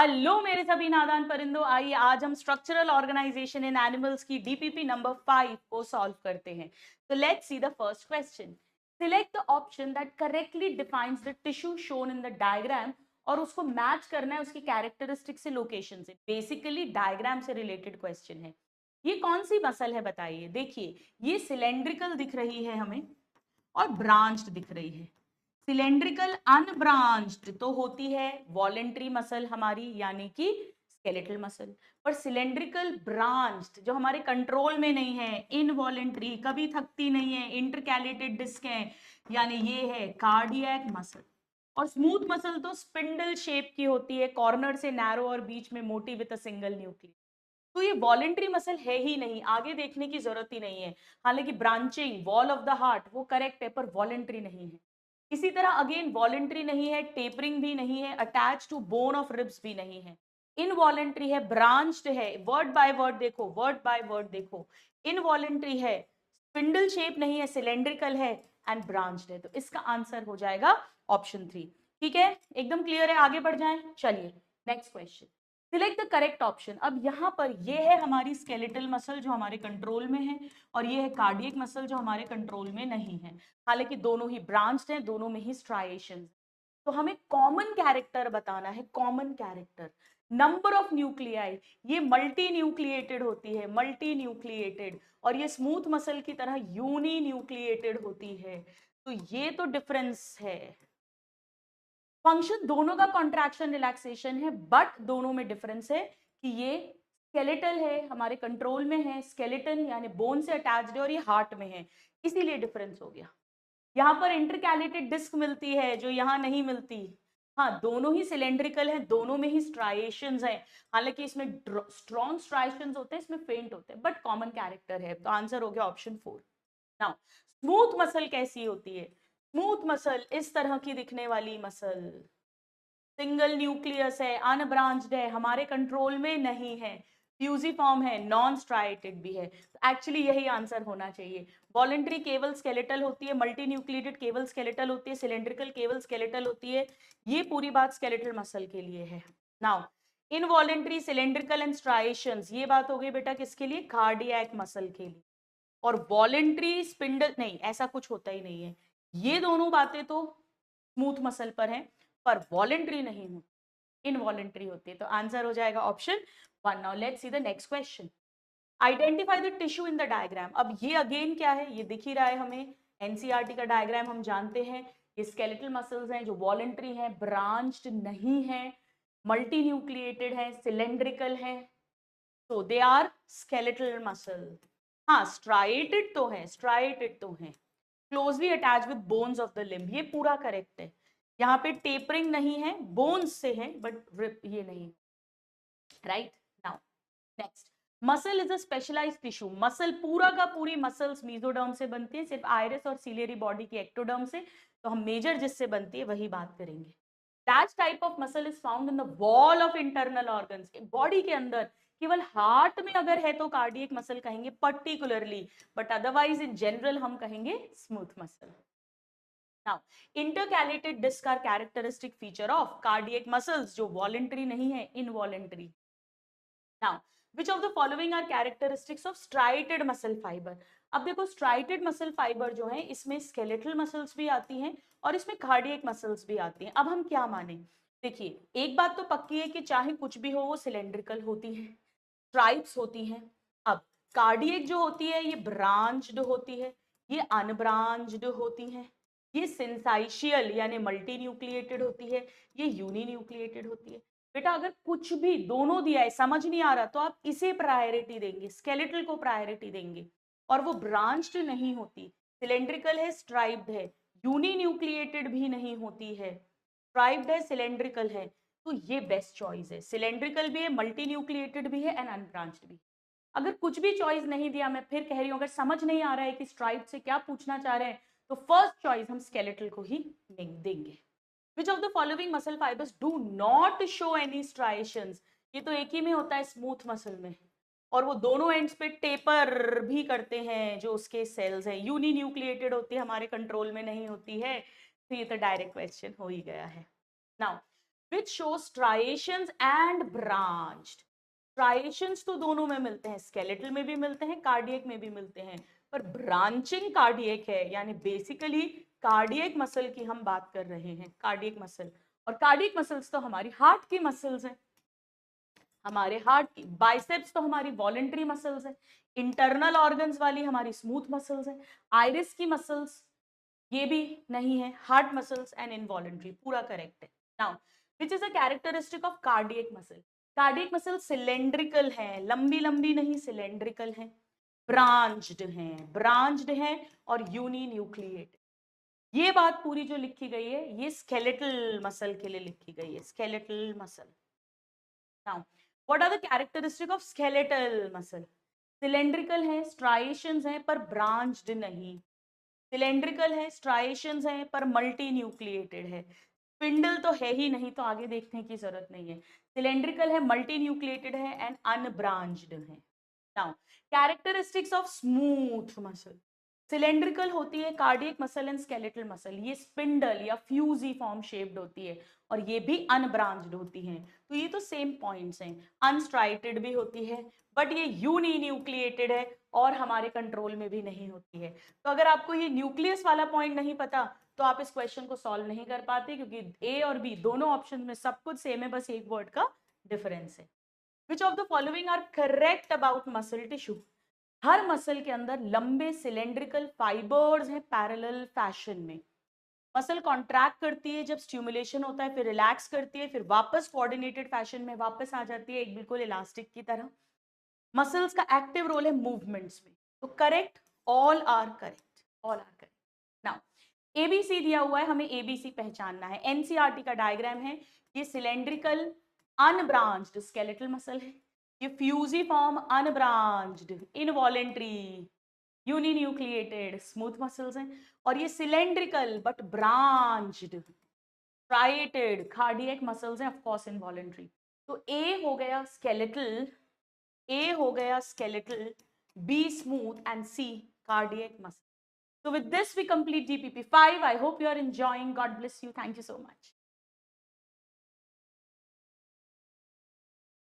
Hello मेरे सभी नादान परिंदों, आइए आज हम स्ट्रक्चरल ऑर्गेनाइजेशन इन एनिमल्स की डीपीपी नंबर 5 को सॉल्व करते हैं। तो let's see the first question. Select the option that correctly defines the tissue shown in the diagram और उसको मैच करना है उसकी कैरेक्टरिस्टिक से, लोकेशन से। बेसिकली डायग्राम से रिलेटेड क्वेश्चन है। ये कौन सी मसल है बताइए। देखिए, ये सिलेंड्रिकल दिख रही है हमें और ब्रांच्ड दिख रही है। सिलेंड्रिकल अनब्रांच्ड तो होती है वॉलेंट्री मसल हमारी, यानी कि स्केलेटल मसल। पर सिलेंड्रिकल ब्रांच्ड जो हमारे कंट्रोल में नहीं है, इनवॉलेंट्री, कभी थकती नहीं है, इंटरकैलेटेड डिस्क है, यानी ये है कार्डियक मसल। और स्मूथ मसल तो स्पिंडल शेप की होती है, कॉर्नर से नैरो और बीच में मोटी विद अ सिंगल न्यूक्लियस। तो ये वॉलेंट्री मसल है ही नहीं, आगे देखने की जरूरत ही नहीं है। हालांकि branching wall of the heart वो करेक्ट है, पर वॉलेंट्री नहीं है। इसी तरह अगेन वॉलेंट्री नहीं है, टेपरिंग भी नहीं है, attach to bone of ribs भी नहीं है। इनवॉलेंट्री है, ब्रांच्ड है, वर्ड बाय वर्ड देखो, वर्ड बाय वर्ड देखो। इनवॉलेंट्री है, स्पिंडल शेप नहीं है, सिलेंड्रिकल है एंड ब्रांच्ड है। तो इसका आंसर हो जाएगा ऑप्शन 3। ठीक है, एकदम क्लियर है, आगे बढ़ जाएं। चलिए next question. Select the correct option. अब यहाँ पर ये है हमारी स्केलेटल मसल जो हमारे कंट्रोल में है, और ये है कार्डियक मसल जो हमारे कंट्रोल में नहीं है। हालांकि दोनों ही ब्रांच्ड हैं, दोनों में ही स्ट्राइएशन। तो हमें कॉमन कैरेक्टर बताना है, common character. Number of nuclei, ये मल्टी न्यूक्लिएटेड होती है, मल्टी न्यूक्लिएटेड। और ये स्मूथ मसल की तरह यूनी न्यूक्लिएटेड होती है। तो ये तो डिफरेंस है। फंक्शन दोनों का कॉन्ट्रैक्शन रिलैक्सेशन है, बट दोनों में डिफरेंस है कि ये स्केलेटल है, हमारे कंट्रोल में है, स्केलेटन यानी बोन से अटैच्ड है, और ये हार्ट में है, इसीलिए डिफरेंस हो गया। यहाँ पर इंटरकैलेटेड डिस्क मिलती है जो यहाँ नहीं मिलती। हाँ, दोनों ही सिलेंड्रिकल हैं, दोनों में ही स्ट्राइएशंस हैं। हालांकि इसमें स्ट्रॉन्ग स्ट्राइएशंस होते हैं, इसमें फेंट होते हैं, बट कॉमन कैरेक्टर है। तो आंसर हो गया ऑप्शन 4। नाउ स्मूथ मसल कैसी होती है? स्मूथ मसल इस तरह की दिखने वाली मसल, सिंगल न्यूक्लियस है, अनब्रांच्ड है, हमारे कंट्रोल में नहीं है, फ्यूजिफॉर्म है, नॉन स्ट्राइटेड भी है। तो एक्चुअली यही आंसर होना चाहिए। वॉलेंट्री केवल स्केलेटल होती है, मल्टी न्यूक्लिएटेड केवल स्केलेटल होती है, सिलेंड्रिकल केवल स्केलेटल होती है। ये पूरी बात स्केलेटल मसल के लिए है। Now involuntary, cylindrical and striations, ये बात हो गई बेटा किसके लिए? कार्डियक मसल के लिए। और वॉलेंट्री स्पिंडल नहीं, ऐसा कुछ होता ही नहीं है। ये दोनों बातें तो स्मूथ मसल पर हैं, पर वॉलेंट्री नहीं होती, इनवॉलेंट्री होती है। तो आंसर हो जाएगा option 1। Now let's see the next question. Identify the tissue in the diagram. अब ये अगेन क्या है, ये दिख ही रहा है हमें, एनसीईआरटी का डायग्राम हम जानते हैं। ये स्केलेटल मसल्स हैं जो वॉलेंट्री हैं, ब्रांच्ड नहीं है, मल्टी न्यूक्लिएटेड है, सिलेंड्रिकल है। तो दे आर स्केलेटल मसल। हाँ, स्ट्राइएटेड तो है, स्ट्राइएटेड तो है, closely attach with bones of the limb, ये पूरा करेक्ट है। यहाँ पे टेपरिंग नहीं है, बोन्स से है, बट रिप ये नहीं। Right. Now next, muscle is a specialised tissue. Muscle पूरा का पूरी मसल्स मेसोडर्म से बनती है, सिर्फ आयरस और सिलियरी बॉडी की एक्टोडर्म से। तो हम मेजर जिससे बनती है वही बात करेंगे। That type of muscle is found in the wall of internal organs. Body के अंदर केवल हार्ट में अगर है तो कार्डियक मसल कहेंगे particularly, but otherwise in general हम कहेंगे smooth muscle. Now, intercalated disc are characteristic feature of cardiac muscles जो voluntary नहीं है, involuntary. Now, which of the following are characteristics of striated muscle fiber? अब देखो striated muscle fiber जो है इसमें skeletal muscles भी आती हैं और इसमें cardiac muscles भी आती हैं। अब हम क्या माने? देखिए, एक बात तो पक्की है कि चाहे कुछ भी हो वो cylindrical होती है, स्ट्राइप्स होती हैं। अब कार्डियक जो होती है ये ब्रांच्ड होती है, ये अनब्रांच्ड होती हैं, ये सिंसाइशियल यानी मल्टी न्यूक्लिएटेड होती है, ये यूनी न्यूक्लिएटेड होती है। बेटा अगर कुछ भी दोनों दिया है, समझ नहीं आ रहा, तो आप इसे प्रायोरिटी देंगे, स्केलेटल को प्रायोरिटी देंगे। और वो ब्रांच्ड नहीं होती, सिलेंड्रिकल है, स्ट्राइप्ड है, यूनी न्यूक्लिएटेड भी नहीं होती है, स्ट्राइप्ड है, सिलेंड्रिकल है। तो ये बेस्ट चॉइस है, सिलेंड्रिकल भी है, मल्टी न्यूक्लिएटेड भी है एंड अनब्रांच्ड भी। अगर कुछ भी चॉइस नहीं दिया, मैं फिर कह रही हूं, अगर समझ नहीं आ रहा है कि स्ट्राइप से क्या पूछना चाह रहे हैं, तो फर्स्ट चॉइस हम स्केलेटल को ही देंगे। विच of the following muscle fibres do not show any striations? ये तो एक ही में होता है, स्मूथ मसल में, और वो दोनों एंड्स पे टेपर भी करते हैं जो उसके सेल्स हैं, यूनी न्यूक्लिएटेड होती है, हमारे कंट्रोल में नहीं होती है। तो ये तो डायरेक्ट क्वेश्चन हो ही गया है। Now which show striations and branched. Striations तो दोनों में मिलते हैं, स्केलेटल में भी मिलते हैं, कार्डियक में भी मिलते हैं, पर ब्रांचिंग कार्डियक है, यानी बेसिकली कार्डियक मसल की हम बात कर रहे हैं, कार्डियक मसल। और कार्डियक मसल्स तो हमारी हार्ट की मसल्स हैं, हमारे हार्ट की। बाइसेप्स तो हमारी वॉलेंट्री मसल्स है, इंटरनल ऑर्गन्स वाली हमारी स्मूथ मसल्स है, आइरिस की मसल्स ये भी नहीं है, हार्ट मसल्स एंड इनवॉलेंट्री, पूरा करेक्ट है। Now which is a characteristic of cardiac muscle. Cardiac muscle cylindrical है, लंबी लंबी नहीं, सिलेंड्रिकल है, ब्रांच्ड हैं और यूनिन्यूक्लिएट। ये बात पूरी जो लिखी गई है ये स्केलेटल मसल के लिए लिखी गई है, skeletal muscle. Now what are the characteristic of skeletal muscle. Cylindrical है, स्ट्राइएशंस हैं पर ब्रांच्ड नहीं, सिलेंड्रिकल है, स्ट्राइएशंस हैं पर मल्टी न्यूक्लिएटेड है, स्पिंडल तो है ही नहीं तो आगे देखने की जरूरत नहीं है, सिलेंड्रिकल है, मल्टी न्यूक्लिएटेड है एंड अनब्रांच्ड है। Now characteristics of smooth muscle. Cylindrical होती है cardiac muscle and skeletal muscle, ये स्पिंडल या फ्यूजी फॉर्म शेप्ड होती है, और ये भी अनब्रांच्ड होती हैं, तो ये तो सेम पॉइंट्स हैं। अनस्ट्राइटेड भी होती है बट ये यूनिन्यूक्लिएटेड है और हमारे कंट्रोल में भी नहीं होती है। तो अगर आपको ये न्यूक्लियस वाला पॉइंट नहीं पता तो आप इस क्वेश्चन को सॉल्व नहीं कर पाते, क्योंकि ए और बी दोनों ऑप्शन में सब कुछ सेम है, बस एक वर्ड का डिफरेंस है। Which of the following are correct about muscle tissue. हर मसल के अंदर लंबे सिलेंड्रिकल फाइबर्स हैं पैरेलल फैशन में। मसल कॉन्ट्रैक्ट करती है जब स्टिमुलेशन होता है, फिर रिलैक्स करती है, फिर वापस कोऑर्डिनेटेड फैशन में वापस आ जाती है, एक बिल्कुल इलास्टिक की तरह। मसल्स का एक्टिव रोल है मूवमेंट्स में, तो correct, all are correct, all are correct. Now ABC दिया हुआ है, हमें एबीसी पहचानना है। एनसीईआरटी का डायग्राम है, ये सिलेंड्रिकल अनब्रांच्ड स्केलेटल मसल है, ये fusiform unbranched involuntary uninucleated smooth muscles हैं, और ये cylindrical but branched striated cardiac muscles हैं, ऑफ कोर्स इनवॉलेंट्री। तो ए हो गया स्केलेटल, A हो गया skeletal, B smooth and C cardiac muscle. So with this we complete DPP 5. I hope you are enjoying. God bless you. Thank you so much.